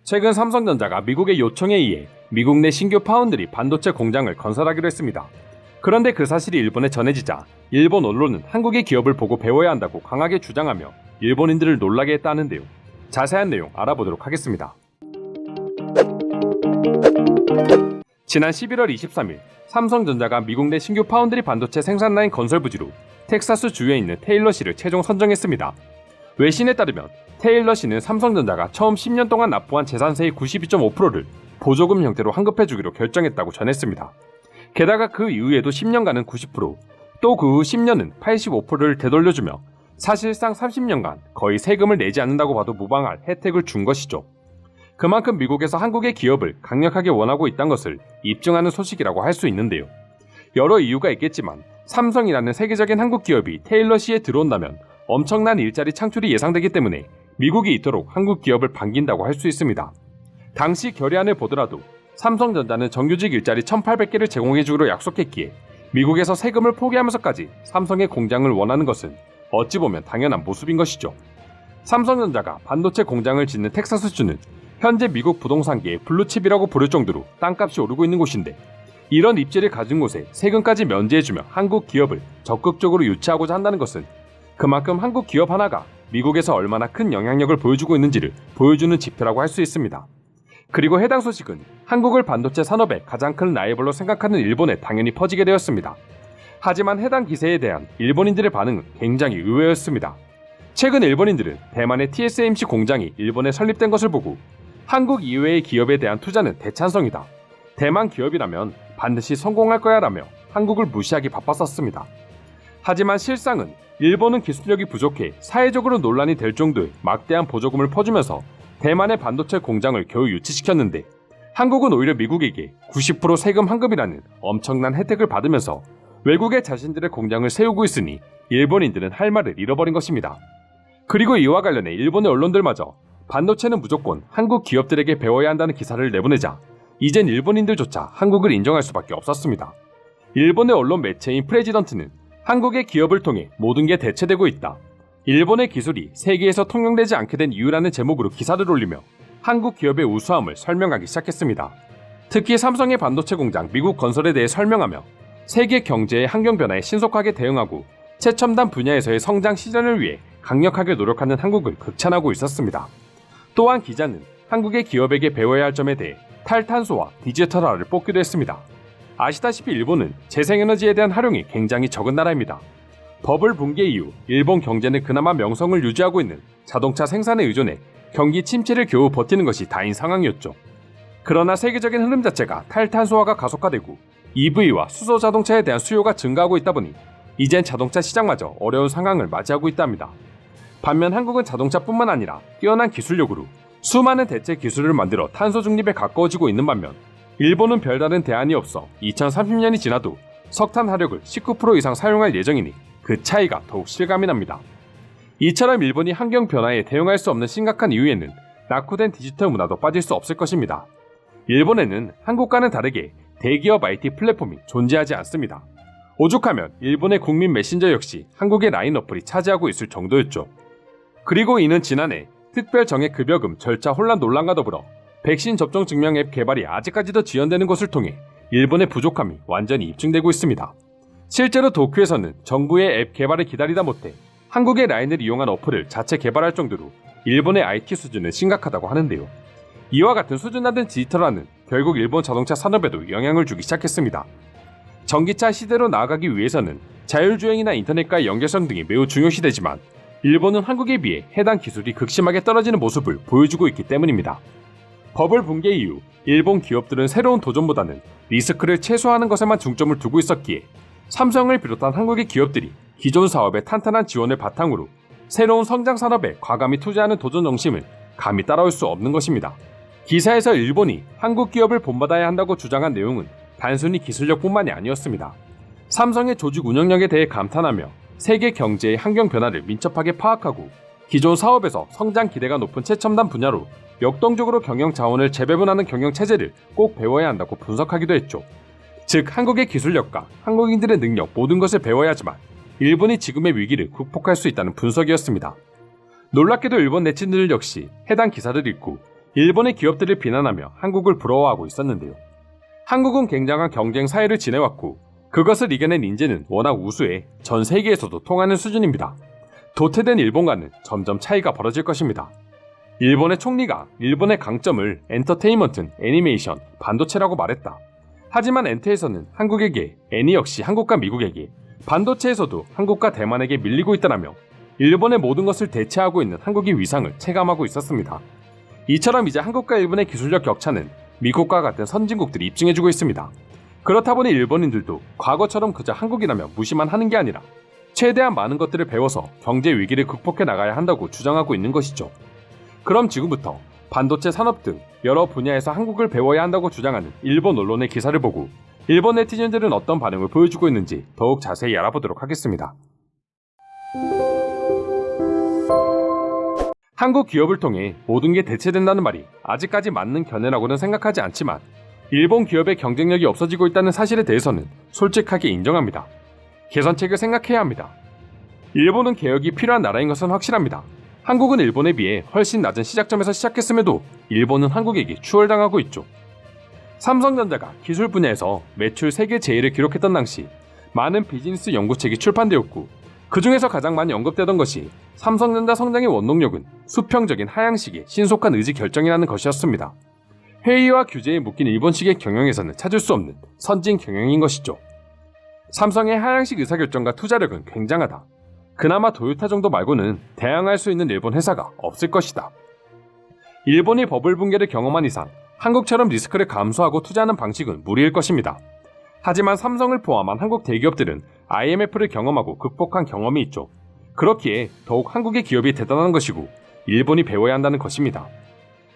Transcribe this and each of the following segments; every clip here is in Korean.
최근 삼성전자가 미국의 요청에 의해 미국 내 신규 파운드리 반도체 공장을 건설하기로 했습니다. 그런데 그 사실이 일본에 전해지자 일본 언론은 한국의 기업을 보고 배워야 한다고 강하게 주장하며 일본인들을 놀라게 했다는데요. 자세한 내용 알아보도록 하겠습니다. 지난 11월 23일 삼성전자가 미국 내 신규 파운드리 반도체 생산 라인 건설 부지로 텍사스 주에 있는 테일러시를 최종 선정했습니다. 외신에 따르면 테일러시는 삼성전자가 처음 10년 동안 납부한 재산세의 92.5%를 보조금 형태로 환급해주기로 결정했다고 전했습니다. 게다가 그 이후에도 10년간은 90%, 또 그 후 10년은 85%를 되돌려주며 사실상 30년간 거의 세금을 내지 않는다고 봐도 무방할 혜택을 준 것이죠. 그만큼 미국에서 한국의 기업을 강력하게 원하고 있다는 것을 입증하는 소식이라고 할 수 있는데요. 여러 이유가 있겠지만 삼성이라는 세계적인 한국 기업이 테일러시에 들어온다면 엄청난 일자리 창출이 예상되기 때문에 미국이 이토록 한국 기업을 반긴다고 할 수 있습니다. 당시 결의안을 보더라도 삼성전자는 정규직 일자리 1,800개를 제공해주기로 약속했기에 미국에서 세금을 포기하면서까지 삼성의 공장을 원하는 것은 어찌 보면 당연한 모습인 것이죠. 삼성전자가 반도체 공장을 짓는 텍사스주는 현재 미국 부동산계의 블루칩이라고 부를 정도로 땅값이 오르고 있는 곳인데 이런 입지를 가진 곳에 세금까지 면제해주며 한국 기업을 적극적으로 유치하고자 한다는 것은 그만큼 한국 기업 하나가 미국에서 얼마나 큰 영향력을 보여주고 있는지를 보여주는 지표라고 할 수 있습니다. 그리고 해당 소식은 한국을 반도체 산업의 가장 큰 라이벌로 생각하는 일본에 당연히 퍼지게 되었습니다. 하지만 해당 기세에 대한 일본인들의 반응은 굉장히 의외였습니다. 최근 일본인들은 대만의 TSMC 공장이 일본에 설립된 것을 보고 한국 이외의 기업에 대한 투자는 대찬성이다. 대만 기업이라면 반드시 성공할 거야 라며 한국을 무시하기 바빴었습니다. 하지만 실상은 일본은 기술력이 부족해 사회적으로 논란이 될 정도의 막대한 보조금을 퍼주면서 대만의 반도체 공장을 겨우 유치시켰는데 한국은 오히려 미국에게 90% 세금 환급이라는 엄청난 혜택을 받으면서 외국에 자신들의 공장을 세우고 있으니 일본인들은 할 말을 잃어버린 것입니다. 그리고 이와 관련해 일본의 언론들마저 반도체는 무조건 한국 기업들에게 배워야 한다는 기사를 내보내자 이젠 일본인들조차 한국을 인정할 수밖에 없었습니다. 일본의 언론 매체인 프레지던트는 한국의 기업을 통해 모든 게 대체되고 있다. 일본의 기술이 세계에서 통용되지 않게 된 이유라는 제목으로 기사를 올리며 한국 기업의 우수함을 설명하기 시작했습니다. 특히 삼성의 반도체 공장 미국 건설에 대해 설명하며 세계 경제의 환경 변화에 신속하게 대응하고 최첨단 분야에서의 성장 실현을 위해 강력하게 노력하는 한국을 극찬하고 있었습니다. 또한 기자는 한국의 기업에게 배워야 할 점에 대해 탈탄소와 디지털화를 뽑기도 했습니다. 아시다시피 일본은 재생에너지에 대한 활용이 굉장히 적은 나라입니다. 버블 붕괴 이후 일본 경제는 그나마 명성을 유지하고 있는 자동차 생산에 의존해 경기 침체를 겨우 버티는 것이 다인 상황이었죠. 그러나 세계적인 흐름 자체가 탈탄소화가 가속화되고 EV와 수소 자동차에 대한 수요가 증가하고 있다 보니 이젠 자동차 시장마저 어려운 상황을 맞이하고 있답니다. 반면 한국은 자동차뿐만 아니라 뛰어난 기술력으로 수많은 대체 기술을 만들어 탄소 중립에 가까워지고 있는 반면 일본은 별다른 대안이 없어 2030년이 지나도 석탄 화력을 19% 이상 사용할 예정이니 그 차이가 더욱 실감이 납니다. 이처럼 일본이 환경 변화에 대응할 수 없는 심각한 이유에는 낙후된 디지털 문화도 빠질 수 없을 것입니다. 일본에는 한국과는 다르게 대기업 IT 플랫폼이 존재하지 않습니다. 오죽하면 일본의 국민 메신저 역시 한국의 라인 어플이 차지하고 있을 정도였죠. 그리고 이는 지난해 특별 정액급여금 절차 혼란 논란과 더불어 백신 접종 증명 앱 개발이 아직까지도 지연되는 것을 통해 일본의 부족함이 완전히 입증되고 있습니다. 실제로 도쿄에서는 정부의 앱 개발을 기다리다 못해 한국의 라인을 이용한 어플을 자체 개발할 정도로 일본의 IT 수준은 심각하다고 하는데요. 이와 같은 수준 낮은 디지털화는 결국 일본 자동차 산업에도 영향을 주기 시작했습니다. 전기차 시대로 나아가기 위해서는 자율주행이나 인터넷과의 연결성 등이 매우 중요시되지만 일본은 한국에 비해 해당 기술이 극심하게 떨어지는 모습을 보여주고 있기 때문입니다. 버블 붕괴 이후 일본 기업들은 새로운 도전보다는 리스크를 최소화하는 것에만 중점을 두고 있었기에 삼성을 비롯한 한국의 기업들이 기존 사업의 탄탄한 지원을 바탕으로 새로운 성장 산업에 과감히 투자하는 도전 정신을 감히 따라올 수 없는 것입니다. 기사에서 일본이 한국 기업을 본받아야 한다고 주장한 내용은 단순히 기술력뿐만이 아니었습니다. 삼성의 조직 운영력에 대해 감탄하며 세계 경제의 환경 변화를 민첩하게 파악하고 기존 사업에서 성장 기대가 높은 최첨단 분야로 역동적으로 경영 자원을 재배분하는 경영 체제를 꼭 배워야 한다고 분석하기도 했죠. 즉 한국의 기술력과 한국인들의 능력 모든 것을 배워야 하지만 일본이 지금의 위기를 극복할 수 있다는 분석이었습니다. 놀랍게도 일본 네티즌들 역시 해당 기사를 읽고 일본의 기업들을 비난하며 한국을 부러워하고 있었는데요. 한국은 굉장한 경쟁 사회를 지내왔고 그것을 이겨낸 인재는 워낙 우수해 전 세계에서도 통하는 수준입니다. 도태된 일본과는 점점 차이가 벌어질 것입니다. 일본의 총리가 일본의 강점을 엔터테인먼트, 애니메이션, 반도체라고 말했다. 하지만 엔터에서는 한국에게, 애니 역시 한국과 미국에게, 반도체에서도 한국과 대만에게 밀리고 있다라며 일본의 모든 것을 대체하고 있는 한국의 위상을 체감하고 있었습니다. 이처럼 이제 한국과 일본의 기술력 격차는 미국과 같은 선진국들이 입증해주고 있습니다. 그렇다 보니 일본인들도 과거처럼 그저 한국이라며 무시만 하는 게 아니라 최대한 많은 것들을 배워서 경제 위기를 극복해 나가야 한다고 주장하고 있는 것이죠. 그럼 지금부터 반도체 산업 등 여러 분야에서 한국을 배워야 한다고 주장하는 일본 언론의 기사를 보고 일본 네티즌들은 어떤 반응을 보여주고 있는지 더욱 자세히 알아보도록 하겠습니다. 한국 기업을 통해 모든 게 대체된다는 말이 아직까지 맞는 견해라고는 생각하지 않지만 일본 기업의 경쟁력이 없어지고 있다는 사실에 대해서는 솔직하게 인정합니다. 개선책을 생각해야 합니다. 일본은 개혁이 필요한 나라인 것은 확실합니다. 한국은 일본에 비해 훨씬 낮은 시작점에서 시작했음에도 일본은 한국에게 추월당하고 있죠. 삼성전자가 기술 분야에서 매출 세계 제일을 기록했던 당시 많은 비즈니스 연구책이 출판되었고 그 중에서 가장 많이 언급되던 것이 삼성전자 성장의 원동력은 수평적인 하향식의 신속한 의지 결정이라는 것이었습니다. 회의와 규제에 묶인 일본식의 경영에서는 찾을 수 없는 선진 경영인 것이죠. 삼성의 하향식 의사결정과 투자력은 굉장하다. 그나마 도요타 정도 말고는 대항할 수 있는 일본 회사가 없을 것이다. 일본이 버블 붕괴를 경험한 이상 한국처럼 리스크를 감수하고 투자하는 방식은 무리일 것입니다. 하지만 삼성을 포함한 한국 대기업들은 IMF를 경험하고 극복한 경험이 있죠. 그렇기에 더욱 한국의 기업이 대단한 것이고 일본이 배워야 한다는 것입니다.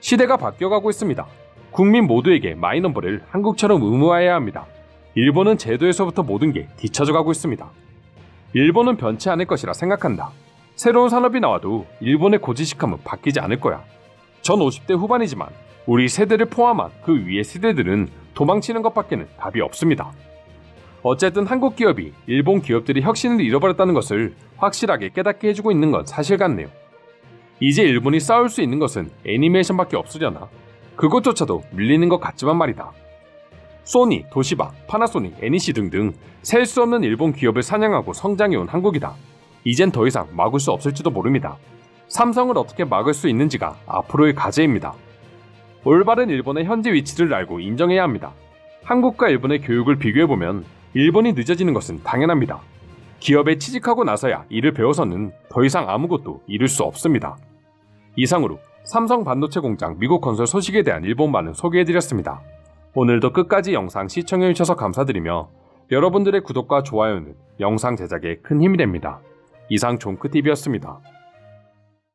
시대가 바뀌어가고 있습니다. 국민 모두에게 마이넘버를 한국처럼 의무화해야 합니다. 일본은 제도에서부터 모든 게 뒤처져 가고 있습니다. 일본은 변치 않을 것이라 생각한다. 새로운 산업이 나와도 일본의 고지식함은 바뀌지 않을 거야. 전 50대 후반이지만 우리 세대를 포함한 그 위의 세대들은 도망치는 것밖에는 답이 없습니다. 어쨌든 한국 기업이 일본 기업들이 혁신을 잃어버렸다는 것을 확실하게 깨닫게 해주고 있는 건 사실 같네요. 이제 일본이 싸울 수 있는 것은 애니메이션밖에 없으려나? 그것조차도 밀리는 것 같지만 말이다. 소니, 도시바, 파나소닉, NEC 등등 셀 수 없는 일본 기업을 사냥하고 성장해온 한국이다. 이젠 더 이상 막을 수 없을지도 모릅니다. 삼성을 어떻게 막을 수 있는지가 앞으로의 과제입니다. 올바른 일본의 현재 위치를 알고 인정해야 합니다. 한국과 일본의 교육을 비교해보면 일본이 늦어지는 것은 당연합니다. 기업에 취직하고 나서야 일을 배워서는 더 이상 아무것도 이룰 수 없습니다. 이상으로 삼성 반도체 공장 미국 건설 소식에 대한 일본반응 소개해드렸습니다. 오늘도 끝까지 영상 시청해주셔서 감사드리며 여러분들의 구독과 좋아요는 영상 제작에 큰 힘이 됩니다. 이상 종크TV였습니다.